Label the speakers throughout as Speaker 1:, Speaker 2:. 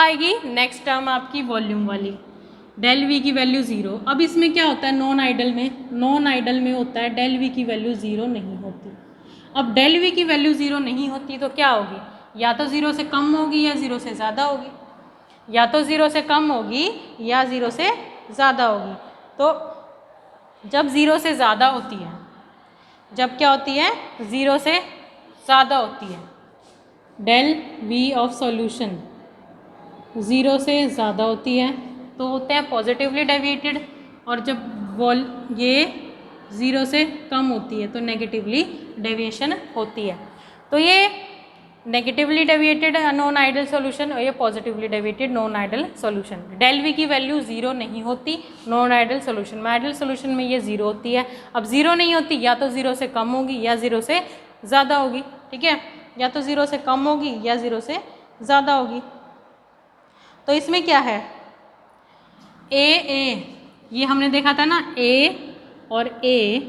Speaker 1: आएगी next term आपकी volume वाली, डेल वी की वैल्यू 0। अब इसमें क्या होता है नॉन आइडल में होता है डेल वी की वैल्यू 0 नहीं होती। अब डेल वी की वैल्यू 0 नहीं होती तो क्या होगी, या तो 0 से कम होगी या 0 से ज़्यादा होगी, या तो 0 से कम होगी या 0 से ज़्यादा होगी। तो जब 0 से ज़्यादा होती है, जब क्या होती है 0 से ज़्यादा होती है, डेल वी ऑफ सॉल्यूशन 0 से ज़्यादा होती है तो होते हैं पॉजिटिवली डेविएटेड, और जब ये 0 से कम होती है तो नेगेटिवली डेविएशन होती है। तो ये negatively deviated non ideal solution और ये positively deviated non ideal solution. Del V की वैल्यू 0 नहीं होती नॉन आइडल सॉल्यूशन में, आइडल सॉल्यूशन में ये 0 होती है। अब 0 नहीं होती, या तो 0 से कम होगी या 0 से ज़्यादा होगी, ठीक है, या तो 0 से कम होगी या 0 से ज़्यादा होगी। तो इसमें क्या है ए ये हमने देखा था ना, ए और ए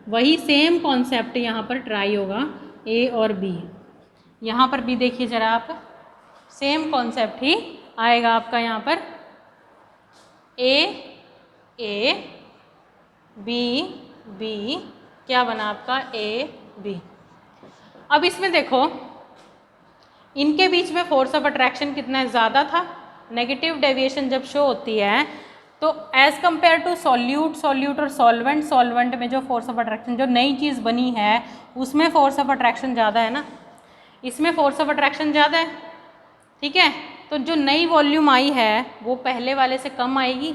Speaker 1: वही सेम कॉन्सेप्ट यहाँ पर ट्राई होगा, ए और बी। यहाँ पर भी देखिए ज़रा आप, सेम कॉन्सेप्ट ही आएगा आपका यहाँ पर, ए बी क्या बना आपका ए बी। अब इसमें देखो इनके बीच में फोर्स ऑफ अट्रैक्शन कितना ज़्यादा था, नेगेटिव डेविएशन जब शो होती है तो एज़ कंपेयर टू सॉल्यूट और सॉल्वेंट में जो फोर्स ऑफ अट्रैक्शन, जो नई चीज़ बनी है उसमें फोर्स ऑफ अट्रैक्शन ज़्यादा है ना, इसमें फोर्स ऑफ अट्रैक्शन ज़्यादा है, ठीक है। तो जो नई वॉल्यूम आई है वो पहले वाले से कम आएगी,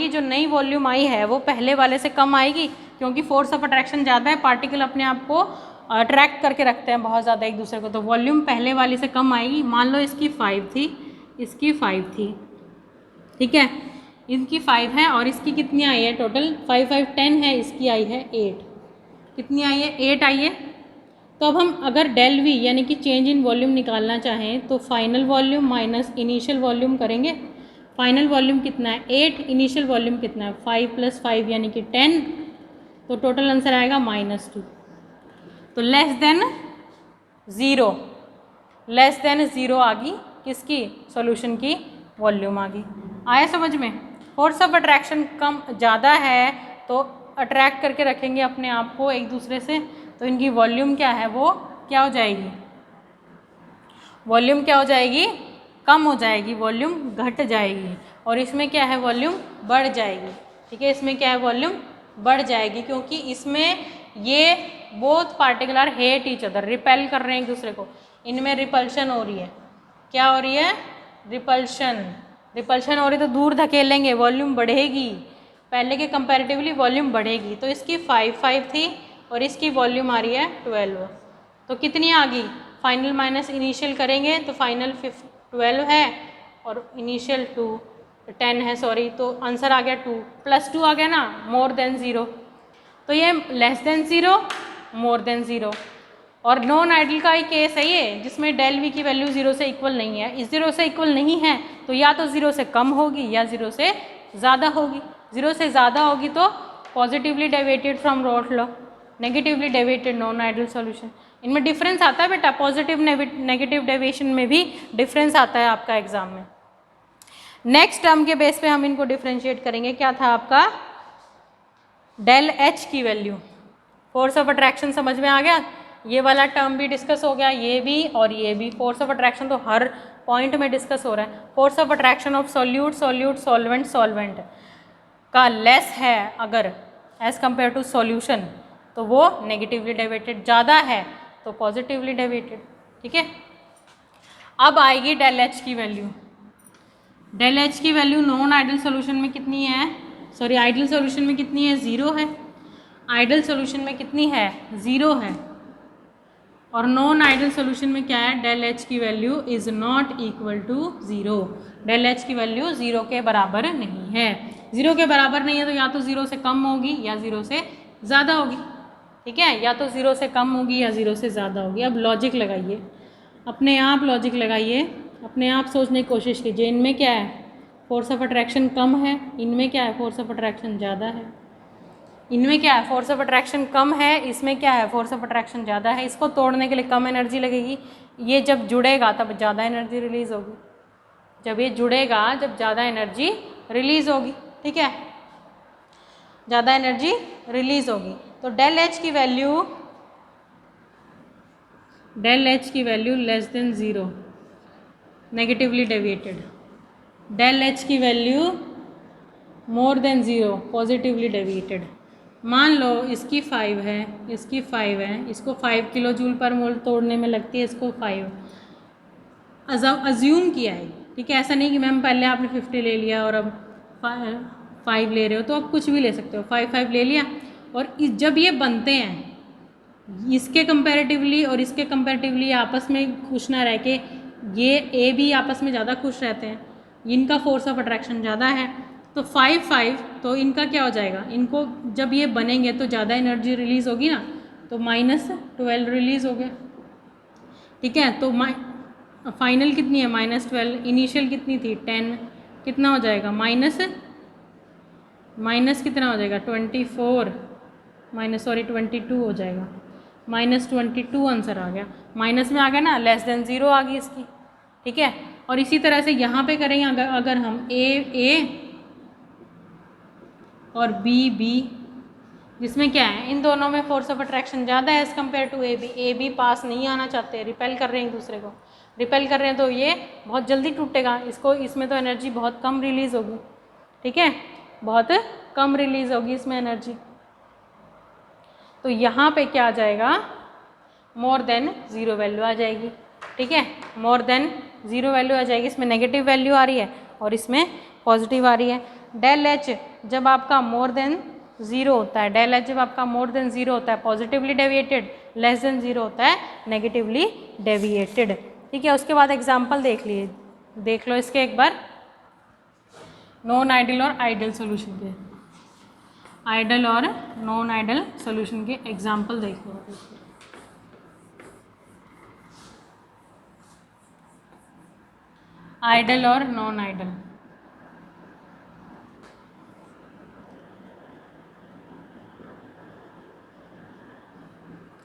Speaker 1: जो नई वॉल्यूम आई है वो पहले वाले से कम आएगी, क्योंकि फोर्स ऑफ अट्रैक्शन ज़्यादा है, पार्टिकल अपने आप को अट्रैक्ट करके रखते हैं बहुत ज़्यादा एक दूसरे को, तो वॉल्यूम पहले वाली से कम आएगी। मान लो इसकी 5 थी, इसकी 5 थी, ठीक है, इनकी 5 है और इसकी कितनी आई है टोटल, 5 5 10 है, इसकी आई है 8, कितनी आई है 8 आई है। तो अब हम अगर डेल वी यानी कि चेंज इन वॉल्यूम निकालना चाहें तो final volume minus initial volume करेंगे। फाइनल वॉल्यूम कितना है 8, इनिशियल वॉल्यूम कितना है 5 + 5 यानी कि 10, तो टोटल आंसर आएगा -2। तो लेस देन ज़ीरो आ गई किसकी, सॉल्यूशन की वॉल्यूम आ गई। आया समझ में, फोर्स ऑफ अट्रैक्शन कम ज़्यादा है तो अट्रैक्ट करके रखेंगे अपने आप को एक दूसरे से, तो इनकी वॉल्यूम क्या है वो क्या हो जाएगी, वॉल्यूम क्या हो जाएगी, कम हो जाएगी, वॉल्यूम घट जाएगी, और इसमें क्या है वॉल्यूम बढ़ जाएगी, ठीक है, इसमें क्या है वॉल्यूम बढ़ जाएगी, क्योंकि इसमें ये both particle are hate each other, repel कर रहे हैं एक दूसरे को, इनमें रिपल्शन हो रही है, क्या हो रही है रिपल्शन हो रही है, तो दूर धकेलेंगे वॉल्यूम बढ़ेगी, पहले के कंपैरेटिवली वॉल्यूम बढ़ेगी। तो इसकी 5 थी और इसकी वॉल्यूम आ रही है 12, तो कितनी आ गई, फाइनल माइनस इनिशियल करेंगे तो फाइनल 12 है और इनिशियल 10 है, सॉरी, तो आंसर आ गया 2 + 2 आ गया ना, मोर देन 0, तो ये लेस देन 0 मोर देन 0। और नॉन आइडल का ही केस है ये, जिसमें डेल वी की वैल्यू 0 से इक्वल नहीं है, इस 0 से इक्वल नहीं है तो या तो 0 से कम होगी या 0 से ज़्यादा होगी। 0 से ज़्यादा होगी तो पॉजिटिवली डेविएटेड फ्रॉम रॉल्फ law, negatively deviated non ideal solution. इनमें डिफरेंस आता है बेटा, पॉजिटिव नेगेटिव डेविएशन में भी डिफरेंस आता है आपका एग्जाम में। नेक्स्ट टर्म के बेस पे हम इनको डिफ्रेंशिएट करेंगे। क्या था आपका, डेल एच की वैल्यू, फोर्स ऑफ अट्रैक्शन समझ में आ गया, ये वाला टर्म भी डिस्कस हो गया, ये भी और ये भी। फोर्स ऑफ अट्रैक्शन तो हर पॉइंट में डिस्कस हो रहा है। Force of attraction of solute solvent का लेस है अगर एज कंपेयर टू सॉल्यूशन, तो वो नेगेटिवली डेविएटेड, ज़्यादा है तो पॉजिटिवली डेविएटेड, ठीक है। अब आएगी डेल एच की वैल्यू। डेल एच की वैल्यू नॉन आइडल सॉल्यूशन में कितनी है, सॉरी आइडल सॉल्यूशन में कितनी है, 0 है, आइडल सॉल्यूशन में कितनी है 0 है, और नॉन आइडल सॉल्यूशन में क्या है, डेल एच की value is not equal to 0, del H की वैल्यू 0 के बराबर नहीं है। 0 के बराबर नहीं है तो या तो 0 से कम होगी या 0 से ज़्यादा होगी, ठीक है, या तो 0 से कम होगी या 0 से ज़्यादा होगी। अब लॉजिक लगाइए, अपने आप लॉजिक लगाइए, अपने आप सोचने की कोशिश कीजिए, इनमें क्या है फोर्स ऑफ अट्रैक्शन कम है, इनमें क्या है फोर्स ऑफ अट्रैक्शन ज़्यादा है, इनमें क्या है फोर्स ऑफ अट्रैक्शन कम है, इसमें क्या है फोर्स ऑफ अट्रैक्शन ज़्यादा है। इसको तोड़ने के लिए कम एनर्जी लगेगी, ये जब जुड़ेगा तब ज़्यादा एनर्जी रिलीज़ होगी, जब ये जुड़ेगा जब ज़्यादा एनर्जी रिलीज़ होगी, ठीक है, ज़्यादा एनर्जी रिलीज़ होगी। तो डेल एच की value less than zero, negatively deviated. Del H की value more than zero, positively deviated. मान लो इसकी 5 है, इसकी 5 है, इसको 5 किलो जूल पर मोल तोड़ने में लगती है, इसको 5 अज्यूम किया है, ठीक है। ऐसा नहीं कि मैम पहले आपने 50 ले लिया और अब 5 ले रहे हो, तो आप कुछ भी ले सकते हो। 5 ले लिया, और जब ये बनते हैं इसके कंपैरेटिवली और इसके कंपैरेटिवली आपस में खुश ना रह के, ये ए भी आपस में ज़्यादा खुश रहते हैं, इनका फोर्स ऑफ अट्रैक्शन ज़्यादा है, तो 5 तो इनका क्या हो जाएगा, इनको जब ये बनेंगे तो ज़्यादा एनर्जी रिलीज़ होगी ना, तो -12 रिलीज़ हो गया, ठीक है। तो फाइनल कितनी है, -12, इनिशियल कितनी थी 10, कितना हो जाएगा माइनस कितना हो जाएगा 24 22 हो जाएगा, -22 आंसर आ गया, माइनस में आ गया ना, लेस देन ज़ीरो आ गई इसकी, ठीक है। और इसी तरह से यहाँ पे करेंगे, अगर हम ए और बी, जिसमें क्या है, इन दोनों में फोर्स ऑफ अट्रैक्शन ज़्यादा है as compare to A B पास नहीं आना चाहते, रिपेल कर रहे हैं एक दूसरे को, रिपेल कर रहे हैं, तो ये बहुत जल्दी टूटेगा, इसमें तो एनर्जी बहुत कम रिलीज़ होगी, ठीक है, बहुत कम रिलीज़ होगी इसमें एनर्जी। तो यहाँ पे क्या आ जाएगा, मोर देन ज़ीरो वैल्यू आ जाएगी, ठीक है, मोर देन ज़ीरो वैल्यू आ जाएगी, इसमें नेगेटिव वैल्यू आ रही है और इसमें पॉजिटिव आ रही है। डेल एच जब आपका मोर देन ज़ीरो होता है, डेल एच जब आपका मोर देन ज़ीरो होता है positively deviated, less than zero होता है नेगेटिवली डेविएटेड, ठीक है। उसके बाद एग्जाम्पल देख लो इसके एक बार, नॉन आइडियल और आइडियल सोल्यूशन के, आइडियल और नॉन आइडियल सोल्यूशन के एग्जाम्पल देख लो। आइडियल और नॉन आइडियल,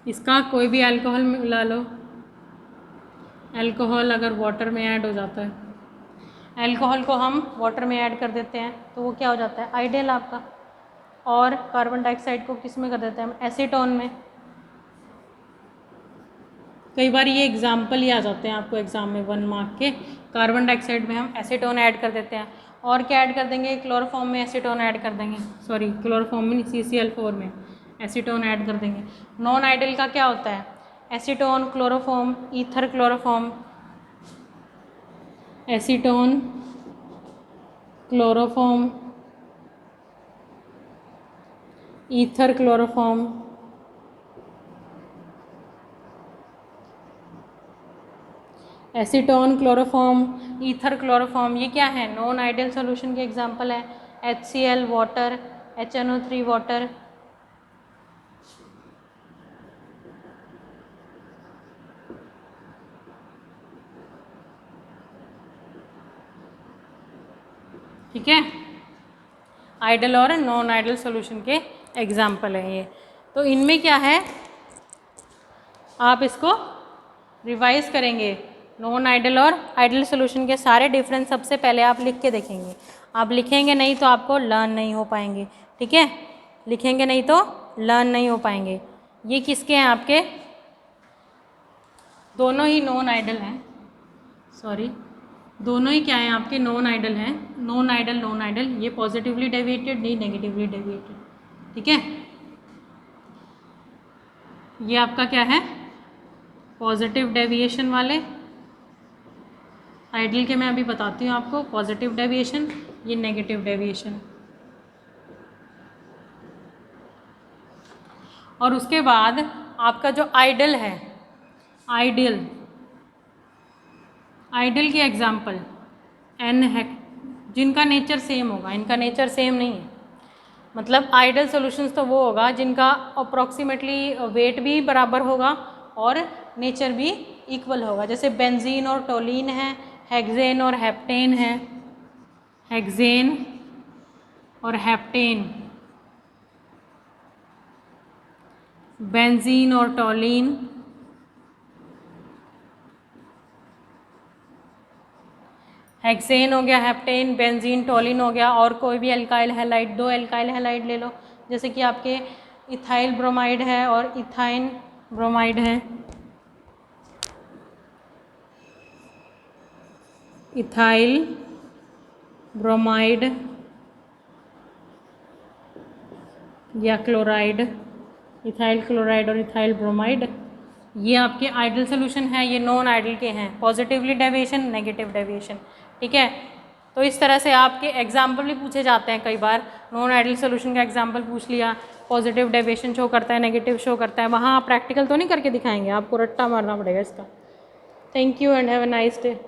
Speaker 1: इसका कोई भी अल्कोहल मिला लो, अल्कोहल अगर वाटर में ऐड हो जाता है, अल्कोहल को हम वाटर में ऐड कर देते हैं तो वो क्या हो जाता है, आइडियल आपका। और कार्बन डाइऑक्साइड को किस में कर देते हैं हम, एसीटोन में। कई बार ये एग्जाम्पल ही आ जाते हैं आपको एग्जाम में 1 मार्क के, कार्बन डाइऑक्साइड में हम एसीटोन ऐड कर देते हैं, और क्या ऐड कर देंगे, क्लोरोफॉर्म में एसीटोन ऐड कर देंगे, सॉरी क्लोरोफॉर्म में नहीं, CCl4 में एसीटोन ऐड कर देंगे। नॉन आइडियल का क्या होता है, acetone, chloroform, ether chloroform, acetone, chloroform, ether chloroform, acetone, chloroform, ether chloroform, ये क्या है, नॉन आइडियल सॉल्यूशन के एग्जांपल है। HCl वाटर, HNO3 वाटर, ठीक है, आइडियल और नॉन आइडियल सॉल्यूशन के एग्जांपल है ये। तो इनमें क्या है, आप इसको रिवाइज करेंगे, नॉन आइडियल और आइडियल सॉल्यूशन के सारे डिफरेंस सबसे पहले आप लिख के देखेंगे, आप लिखेंगे नहीं तो आपको लर्न नहीं हो पाएंगे, ठीक है, लिखेंगे नहीं तो लर्न नहीं हो पाएंगे। ये किसके हैं आपके, दोनों ही नॉन आइडियल हैं, सॉरी दोनों ही क्या हैं आपके, नॉन आइडियल हैं, नॉन आइडियल, ये पॉजिटिवली डेविएटेड, नहीं नेगेटिवली डेविएटेड, ठीक है। ये आपका क्या है, पॉजिटिव डेविएशन वाले, आइडियल के मैं अभी बताती हूँ आपको, पॉजिटिव डेविएशन, ये नेगेटिव डेविएशन। और उसके बाद आपका जो आइडियल है, आइडियल के एग्जाम्पल n है, जिनका नेचर सेम होगा, इनका नेचर सेम नहीं है, मतलब आइडियल सॉल्यूशंस तो वो होगा जिनका अप्रॉक्सीमेटली वेट भी बराबर होगा और नेचर भी इक्वल होगा, जैसे बेंजीन और टोलीन है, हेक्सेन और हेप्टेन है, हेक्सेन और हेप्टेन, बेंजीन और टोलीन, हेक्सेन हो गया, हेप्टेन, बेंजीन, टोलिन हो गया, और कोई भी एल्काइल हैलाइड, 2 एल्काइल हैलाइड ले लो, जैसे कि आपके इथाइल ब्रोमाइड है और इथाइन ब्रोमाइड है। इथाइल ब्रोमाइड या क्लोराइड, इथाइल क्लोराइड और इथाइल ब्रोमाइड, ये आपके आइडल सोल्यूशन है, ये नॉन आइडल के हैं, पॉजिटिवली डेविएशन, नेगेटिव डेविएशन, ठीक है। तो इस तरह से आपके एग्जाम्पल भी पूछे जाते हैं कई बार, नॉन आइडल सोल्यूशन का एग्जाम्पल पूछ लिया, पॉजिटिव डेविएशन शो करता है, नेगेटिव शो करता है, वहाँ आप प्रैक्टिकल तो नहीं करके दिखाएंगे, आपको रट्टा मारना पड़ेगा इसका। Thank you and have a nice day.